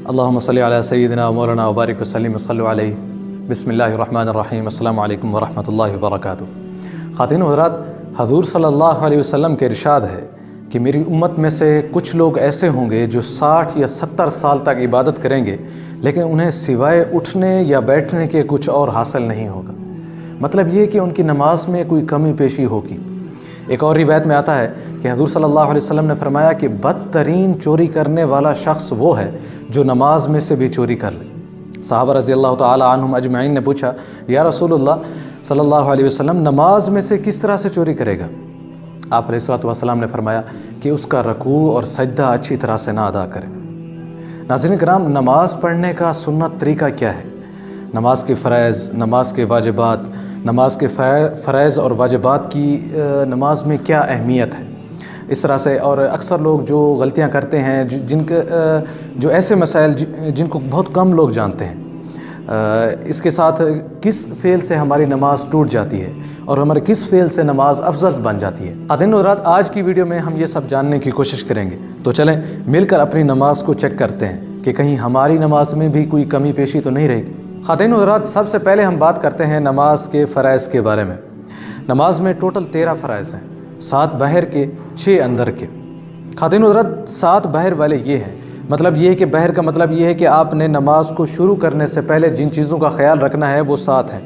اللہم صلی علی سیدنا مولانا وبارک وسلم صلی علیہ بسم اللہ الرحمن الرحیم السلام علیکم ورحمۃ اللہ وبرکاتہ۔ خواتین و حضرات، حضور صلی اللہ علیہ وسلم کے ارشاد ہے کہ میری امت میں سے کچھ لوگ ایسے ہوں گے جو 60 یا 70 سال تک عبادت کریں گے لیکن انہیں سوائے اٹھنے یا بیٹھنے کے کچھ اور حاصل نہیں ہوگا۔ مطلب یہ کہ ان کی نماز میں کوئی کمی پیشی ہوگی۔ ایک اور روایت میں آتا ہے کہ حضور صلی اللہ علیہ وسلم نے فرمایا کہ بدترین چوری کرنے والا شخص وہ ہے جو نماز میں سے بھی چوری کر لے۔ صحابہ رضی اللہ تعالی عنہم اجمعین نے پوچھا، یا رسول اللہ صلی اللہ علیہ وسلم، نماز میں سے کس طرح سے چوری کرے گا؟ آپ علیہ الصلوۃ والسلام نے فرمایا کہ اس کا رکوع اور سجدہ اچھی طرح سے نہ ادا کرے۔ ناظرین کرام، نماز پڑھنے کا سنت طریقہ کیا ہے؟ نماز کے فرائض، نماز کے واجبات، نماز کے فرائض اور واجبات کی نماز میں کیا اہمیت ہے؟ اس طرح سے، اور اکثر لوگ جو غلطیاں کرتے ہیں، جو ایسے مسائل جن کو بہت کم لوگ جانتے ہیں، اس کے ساتھ کس فعل سے ہماری نماز ٹوٹ جاتی ہے اور ہمارے کس فعل سے نماز افضل بن جاتی ہے۔ خواتین و حضرات، آج کی ویڈیو میں ہم یہ سب جاننے کی کوشش کریں گے، تو چلیں مل کر اپنی نماز کو چیک کرتے ہیں کہ کہیں ہماری نماز میں بھی کوئی کمی پیشی تو نہیں رہے گی۔ خواتین و حضرات، سب سے پہلے ہم بات کرتے ہیں نماز کے فرائض کے بارے میں۔ نماز میں ٹوٹل 13 فرائض ہیں، 7 باہر کے، 6 اندر کے۔ خواتین و حضرات، 7 باہر والے یہ ہیں، مطلب یہ ہے کہ باہر کا مطلب یہ ہے کہ آپ نے نماز کو شروع کرنے سے پہلے جن چیزوں کا خیال رکھنا ہے وہ 7 ہیں۔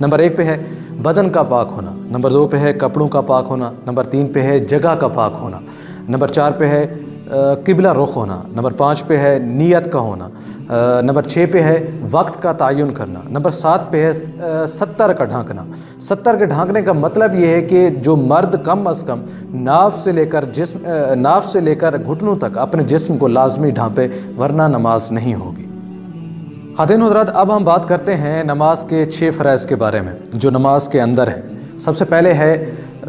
نمبر 1 پہ ہے بدن کا پاک ہونا، نمبر 2 پہ ہے کپڑوں کا پاک ہونا، نمبر 3 پہ ہے جگہ کا پاک ہونا، نمبر 4 پہ ہے قبلہ رخ ہونا، نمبر 5 پہ ہے نیت کا ہونا، نمبر 6 پہ ہے وقت کا تعین کرنا، نمبر 7 پہ ہے 70 کا ڈھانکنا۔ 70 کے ڈھانکنے کا مطلب یہ ہے کہ جو مرد کم از کم ناف سے لے کر گھٹنوں تک اپنے جسم کو لازمی ڈھانپے، ورنہ نماز نہیں ہوگی۔ خواتین و حضرات، اب ہم بات کرتے ہیں نماز کے 6 فرائض کے بارے میں جو نماز کے اندر ہیں۔ سب سے پہلے ہے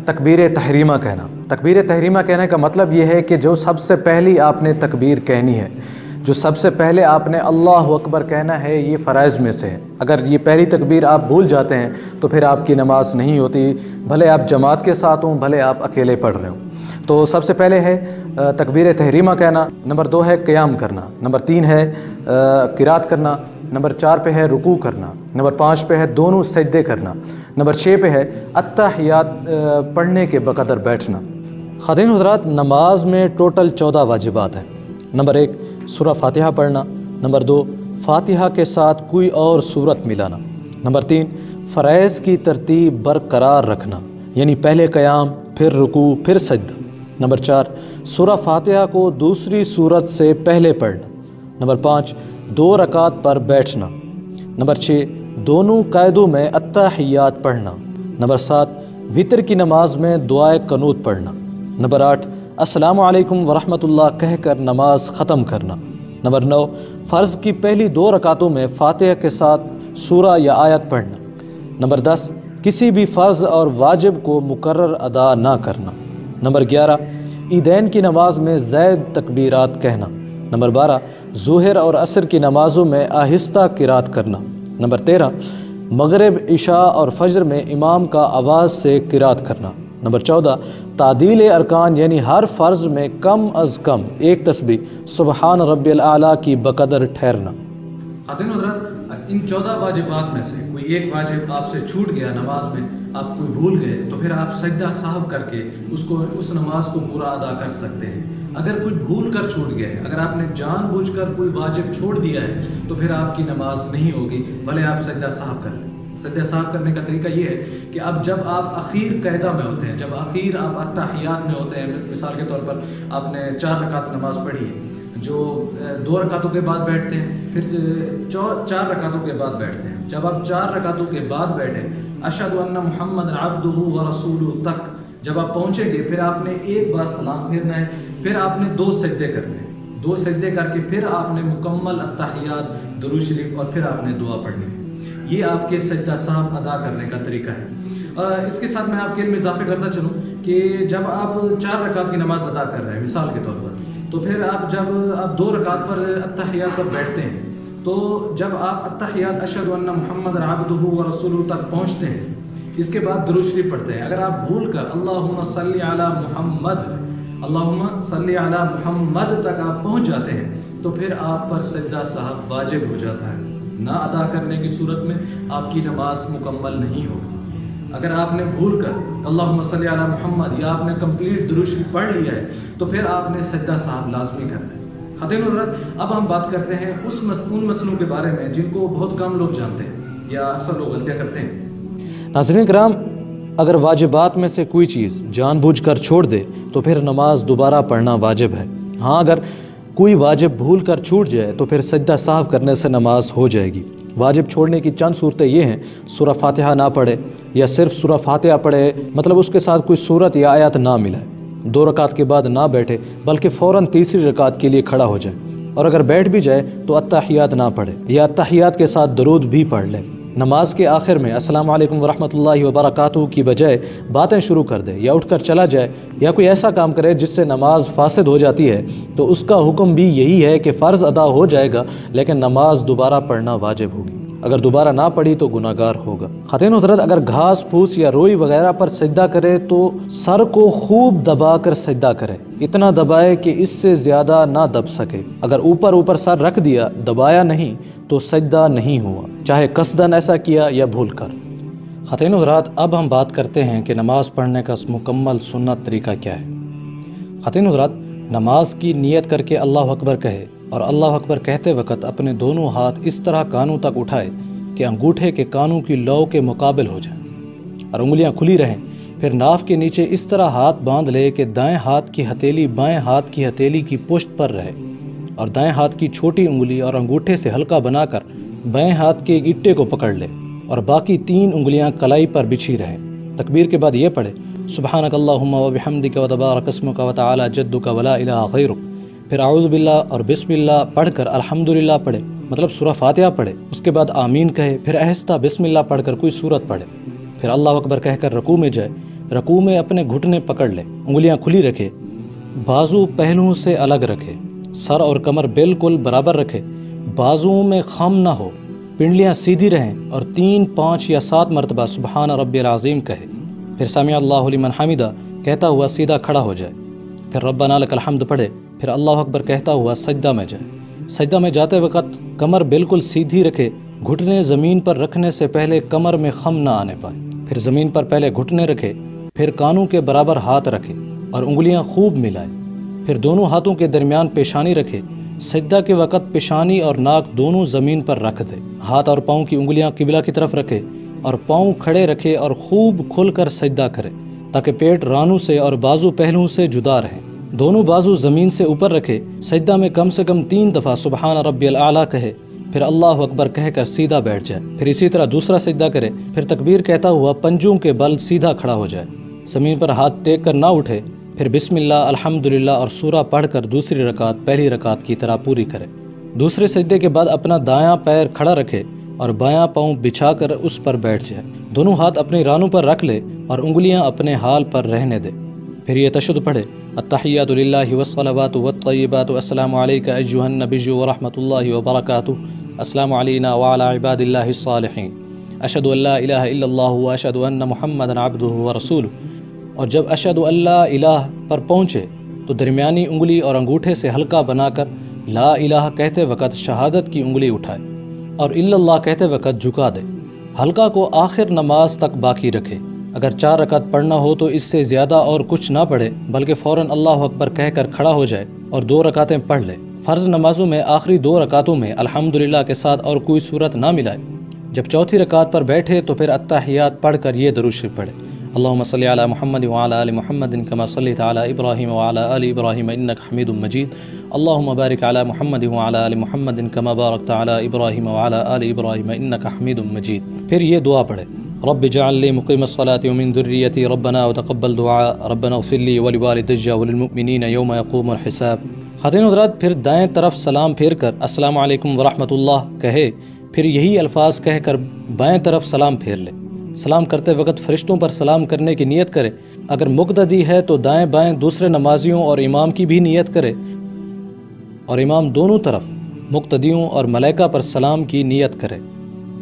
تکبیر تحریمہ کہنا۔ تکبیر تحریمہ کہنے کا مطلب یہ ہے کہ جو سب سے پہلی آپ نے تکبیر کہنی ہے، جو سب سے پہلے آپ نے اللہ اکبر کہنا ہے، یہ فرائض میں سے ہے۔ اگر یہ پہلی تکبیر آپ بھول جاتے ہیں تو پھر آپ کی نماز نہیں ہوتی، بھلے آپ جماعت کے ساتھ ہوں، بھلے آپ اکیلے پڑھ رہے ہوں۔ تو سب سے پہلے ہے تکبیر تحریمہ کہنا، نمبر 2 ہے قیام کرنا، نمبر 3 ہے قرات کرنا، نمبر 4 پہ ہے رکوع کرنا، نمبر 5 پہ ہے دونوں سجدے کرنا، نمبر 6 پہ ہے التحیات پڑھنے کے بقدر بیٹھنا۔ خواتین و حضرات، نماز میں ٹوٹل 14 واجبات ہیں۔ نمبر 1 سورہ فاتحہ پڑھنا، نمبر 2 فاتحہ کے ساتھ کوئی اور سورت ملانا، نمبر 3 فرائض کی ترتیب برقرار رکھنا، یعنی پہلے قیام، پھر رکوع، پھر سجدہ، نمبر 4 سورہ فاتحہ کو دوسری سورت سے پہلے پڑھنا، نمبر 5 2 رکعت پر بیٹھنا، نمبر 6 دونوں قاعدوں میں التحیات پڑھنا، نمبر 7 وتر کی نماز میں دعائے قنوت پڑھنا، نمبر 8 السلام علیکم ورحمۃ اللہ کہہ کر نماز ختم کرنا، نمبر 9 فرض کی پہلی 2 رکعتوں میں فاتحہ کے ساتھ سورہ یا آیت پڑھنا، نمبر 10 کسی بھی فرض اور واجب کو مقرر ادا نہ کرنا، نمبر 11 عیدین کی نماز میں زائد تکبیرات کہنا، نمبر 12 ظہر اور عصر کی نمازوں میں آہستہ قرات کرنا، نمبر 13 مغرب، عشاء اور فجر میں امام کا آواز سے قرات کرنا، نمبر 14 تعدیل ارکان، یعنی ہر فرض میں کم از کم 1 تسبیح سبحان ربی الاعلیٰ کی بقدر ٹھہرنا۔ خواتین و حضرات، ان 14 واجبات میں سے کوئی ایک واجب آپ سے چھوٹ گیا نماز میں، آپ کوئی بھول گئے، تو پھر آپ سجدہ سہو کر کے اس نماز کو پورا ادا کر سکتے ہیں۔ اگر کوئی بھول کر چھوٹ گیا ہے، اگر آپ نے جان بوجھ کر کوئی واجب چھوڑ دیا ہے، تو پھر آپ کی نماز نہیں ہوگی، بھلے آپ سجدہ سہو کر لیں۔ سجدہ سہو کرنے کا طریقہ یہ ہے کہ اب جب آپ اخیر قاعدہ میں ہوتے ہیں، جب اخیر آپ التحیات میں ہوتے ہیں، مثال کے طور پر آپ نے 4 رکعت نماز پڑھی ہے، جو 2 رکعتوں کے بعد بیٹھتے ہیں، پھر 4 رکعتوں کے بعد بیٹھتے ہیں۔ جب آپ 4 رکعتوں کے بعد بیٹھے اشہد ان محمد عبدہ ورسولہ تک جب آپ پہنچیں گے، پھر آپ نے ایک بار سلام پھیرنا ہے، پھر آپ نے 2 سجدے کرنے ہیں، 2 سجدے کر کے پھر آپ نے مکمل التحیات، درود شریف اور پھر آپ نے دعا پڑھنی ہے۔ یہ آپ کے سجدہ سہو ادا کرنے کا طریقہ ہے۔ اس کے ساتھ میں آپ کے علم اضافے کرتا چلوں کہ جب آپ 4 رکعت کی نماز ادا کر رہے ہیں مثال کے طور پر، تو پھر جب آپ 2 رکعت پر التحیات پر بیٹھتے ہیں، تو جب آپ التحیات اشہد ان محمد عبدہ ورسولہ تک پہنچتے ہیں، اس کے بعد درود شریف پڑھتے ہیں۔ اگر آپ بھول کر اللہم صلی علی محمد، اللہم صلی علی محمد تک آپ پہنچ جاتے ہیں، تو پھر آپ پر سجدہ سہو واجب ہو جاتا ہے، نہ ادا کرنے کی صورت میں آپ کی نماز مکمل نہیں ہوگی۔ اگر آپ نے بھول کر اللہم صلی علی محمد یا آپ نے کمپلیٹ درود شریف پڑھ لیا ہے تو پھر آپ نے سجدہ سہو لازمی کرنا ہے۔ خاتون حضرات، اب ہم بات کرتے ہیں ان مسئلوں کے بارے میں جن کو بہت کم لوگ جانتے ہیں یا اکثر لوگ غلطیاں کرتے ہیں۔ ناظرین کرام، اگر واجبات میں سے کوئی چیز جان بوجھ کر چھوڑ دے تو پھر نماز دوبارہ پڑھنا واجب ہے۔ ہاں، اگر کوئی واجب بھول کر چھوٹ جائے تو پھر سجدہ سہو کرنے سے نماز ہو جائے گی۔ واجب چھوڑنے کی چند صورتیں یہ ہیں: سورہ فاتحہ نہ پڑھے یا صرف سورہ فاتحہ پڑھے، مطلب اس کے ساتھ کوئی سورت یا آیت نہ ملائے، 2 رکعت کے بعد نہ بیٹھے بلکہ فوراً تیسری رکعت کے لیے کھڑا ہو جائے، اور اگر بیٹھ بھی جائے تو التحیات نہ پڑھے یا التحیات کے ساتھ درود بھی پڑھ لے۔ نماز کے آخر میں السلام علیکم ورحمۃ اللہ وبرکاتہ کی بجائے باتیں شروع کر دے یا اٹھ کر چلا جائے یا کوئی ایسا کام کرے جس سے نماز فاسد ہو جاتی ہے تو اس کا حکم بھی یہی ہے کہ فرض ادا ہو جائے گا لیکن نماز دوبارہ پڑھنا واجب ہوگی۔ اگر دوبارہ نہ پڑھی تو گناہ گار ہوگا۔ خاتون حضرت، اگر گھاس پھوس یا روئی وغیرہ پر سجدہ کرے تو سر کو خوب دبا کر سجدہ کرے، اتنا دبائے کہ اس سے زیادہ نہ دب سکے۔ اگر اوپر سر رکھ دیا، دبایا نہیں تو سجدہ نہیں ہوا، چاہے قصداً ایسا کیا یا بھول کر۔ خاتون حضرات، اب ہم بات کرتے ہیں کہ نماز پڑھنے کا مکمل سنت طریقہ کیا ہے۔ خاتون حضرات، نماز کی نیت کر کے اللہ اکبر کہے اور اللہ اکبر کہتے وقت اپنے دونوں ہاتھ اس طرح کانوں تک اٹھائے کہ انگوٹھے کے کانوں کی لو کے مقابل ہو جائیں اور انگلیاں کھلی رہیں۔ پھر ناف کے نیچے اس طرح ہاتھ باندھ لے کہ دائیں ہاتھ کی ہتھیلی بائیں ہاتھ کی ہتھیلی کی پشت پر رہے اور دائیں ہاتھ کی چھوٹی انگلی اور انگوٹھے سے ہلکا بنا کر بائیں ہاتھ کے گٹے کو پکڑ لے اور باقی 3 انگلیاں کلائی پر بچھی رہیں۔ تکبیر کے بعد یہ پڑھے: سبحانک اللہم و بحمدک و تبارک اسمک و تعالی جدک ولا الہ غیرک۔ پھر اعوذ باللہ اور بسم اللہ پڑھ کر الحمدللہ پڑھے، مطلب سورہ فاتحہ پڑھے، اس کے بعد آمین کہے، پھر آہستہ بسم اللہ پڑھ کر کوئی سورت پڑھے، پھر اللہ اکبر کہہ کر رکوع میں جائے، رکوع میں اپنے گھٹنے پکڑ لے، انگلیاں کھلی رکھے، بازو پہلوؤں سے الگ رکھے، سر اور کمر بالکل برابر رکھے، بازوؤں میں خم نہ ہو، پنڈلیاں سیدھی رہیں اور 3، 5 یا 7 مرتبہ سبحان ربی العظیم کہے، پھر سمع اللہ لمن حمدہ کہتا ہوا سیدھا کھڑا ہو جائے، پھر ربنا لک الحمد پڑھے، پھر اللہ اکبر کہتا ہوا سجدہ میں جائے۔ سجدہ میں جاتے وقت کمر بالکل سیدھی رکھے، گھٹنے زمین پر رکھنے سے پہلے کمر میں خم نہ آنے پائے، پھر زمین پر پہلے گھٹنے رکھے، پھر کانوں کے برابر ہاتھ رکھے اور انگلیاں خوب ملائے، پھر دونوں ہاتھوں کے درمیان پیشانی رکھے۔ سجدہ کے وقت پیشانی اور ناک دونوں زمین پر رکھ دے، ہاتھ اور پاؤں کی انگلیاں قبلہ کی طرف رکھے اور پاؤں کھڑے رکھے اور خوب کھل کر سجدہ کرے تاکہ پیٹ رانوں سے اور بازو پہلوؤں سے جدا رہیں۔ دونوں بازو زمین سے اوپر رکھے، سجدہ میں کم سے کم 3 دفعہ سبحان ربی الاعلیٰ کہے، پھر اللہ اکبر کہہ کر سیدھا بیٹھ جائے، پھر اسی طرح دوسرا سجدہ کرے، پھر تکبیر کہتا ہوا پنجوں کے بل سیدھا کھڑا ہو جائے، زمین پر ہاتھ ٹیک کر نہ اٹھے، پھر بسم اللہ الحمدللہ اور سورہ پڑھ کر دوسری رکعت پہلی رکعت کی طرح پوری کرے۔ دوسرے سجدے کے بعد اپنا دایاں پیر کھڑا رکھے اور بایاں پاؤں بچھا کر اس پر بیٹھ جائے، دونوں ہاتھ اپنی رانوں پر رکھ لے اور انگلیاں اپنے حال پر رہنے دے، پھر یہ تشہد پڑھے: التحیات للہ والصلوات والطیبات السلام علیک ایھا النبی ورحمۃ اللہ وبرکاتہ، السلام علینا وعلی عباد اللہ الصالحین، اشہد ان لا الہ الا اللہ واشہد ان محمدا عبدہ ورسولہ۔ اور جب اشہد ان لا الہ پر پہنچے تو درمیانی انگلی اور انگوٹھے سے ہلکا بنا کر لا الہ کہتے وقت شہادت کی انگلی اٹھائے اور الا اللہ کہتے وقت جھکا دے، ہلکا کو آخر نماز تک باقی رکھے۔ اگر 4 رکعت پڑھنا ہو تو اس سے زیادہ اور کچھ نہ پڑھے بلکہ فوراً اللہ اکبر کہہ کر کھڑا ہو جائے اور 2 رکعتیں پڑھ لے۔ فرض نمازوں میں آخری 2 رکعتوں میں الحمدللہ کے ساتھ اور کوئی صورت نہ ملائے۔ جب چوتھی رکعت پر بیٹھے تو پھر التحیات پڑھ کر یہ درود شریف پڑھے: اللہم صلی علی محمد وعلی آل محمد کما صلیت علی ابراہیم وعلی آل ابراہیم انک حمید مجید، اللہم بارک علی محمد وعلی آل محمد کما بارکت علی ابراہیم وعلی آل ابراہیم انک حمید مجید۔ پھر یہ دعا پڑھے: رب اجعل لي مقيم الصلاة ومن ذريتي ربنا وتقبل دعاء ربنا اغفر لي ولوالدي وللمؤمنين يوم يقوم الحساب۔ خاتون حضرات، پھر دائیں طرف سلام پھیر کر السلام علیکم ورحمۃ اللہ کہے، پھر یہی الفاظ کہہ کر بائیں طرف سلام پھیر لے۔ سلام کرتے وقت فرشتوں پر سلام کرنے کی نیت کرے، اگر مقتدی ہے تو دائیں بائیں دوسرے نمازیوں اور امام کی بھی نیت کرے، اور امام دونوں طرف مقتدیوں اور ملائکہ پر سلام کی نیت کرے۔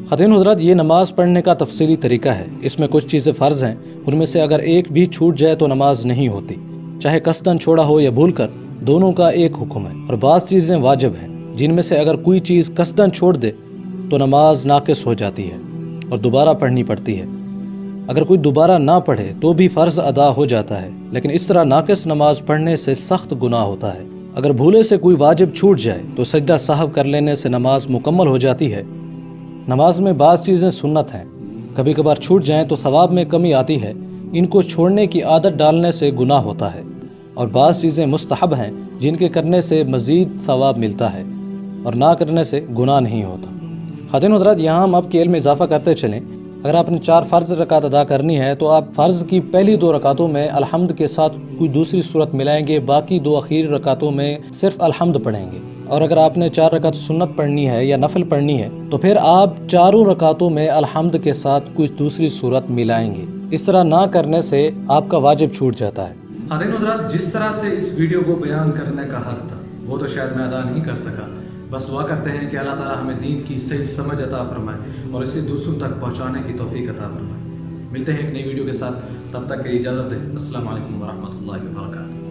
خاتون حضرات، یہ نماز پڑھنے کا تفصیلی طریقہ ہے، اس میں کچھ چیزیں فرض ہیں، ان میں سے اگر ایک بھی چھوٹ جائے تو نماز نہیں ہوتی، چاہے قصداً چھوڑا ہو یا بھول کر، دونوں کا ایک حکم ہے، اور بعض چیزیں واجب ہیں جن میں سے اگر کوئی چیز قصداً چھوڑ دے تو نماز ناقص ہو جاتی ہے اور دوبارہ پڑھنی پڑتی ہے۔ اگر کوئی دوبارہ نہ پڑھے تو بھی فرض ادا ہو جاتا ہے، لیکن اس طرح ناقص نماز پڑھنے سے سخت گناہ ہوتا ہے۔ اگر بھولے سے کوئی واجب چھوٹ جائے تو سجدہ سہو کر لینے سے نماز مکمل ہو جاتی ہے۔ نماز میں بعض چیزیں سنت ہیں، کبھی کبھار چھوٹ جائیں تو ثواب میں کمی آتی ہے، ان کو چھوڑنے کی عادت ڈالنے سے گناہ ہوتا ہے، اور بعض چیزیں مستحب ہیں جن کے کرنے سے مزید ثواب ملتا ہے اور نہ کرنے سے گناہ نہیں ہوتا۔ خواتین و حضرات، یہاں ہم آپ کے علم میں اضافہ کرتے چلیں۔ اگر آپ نے 4 فرض رکعت ادا کرنی ہے تو آپ فرض کی پہلی 2 رکعتوں میں الحمد کے ساتھ کوئی دوسری صورت ملائیں گے، باقی 2 اخیر رکعتوں میں صرف الحمد پڑھیں گے۔ اور اگر آپ نے 4 رکعت سنت پڑھنی ہے یا نفل پڑھنی ہے تو پھر آپ 4 رکعتوں میں الحمد کے ساتھ کوئی دوسری صورت ملائیں گے۔ اس طرح نہ کرنے سے آپ کا واجب چھوٹ جاتا ہے۔ خواتین و حضرات، جس طرح سے اس ویڈیو کو بیان کرنے کا حق تھا وہ تو شاید میں ادا نہیں کر سکا، بس دعا کرتے ہیں کہ اللہ تعالیٰ ہمیں دین کی صحیح سمجھ عطا فرمائے اور اسے دوسروں تک پہنچانے کی توفیق عطا فرمائے۔ ملتے ہیں ایک نئی ویڈیو کے ساتھ، تب تک کے اجازت دیں۔ السلام علیکم ورحمۃ اللہ وبرکاتہ۔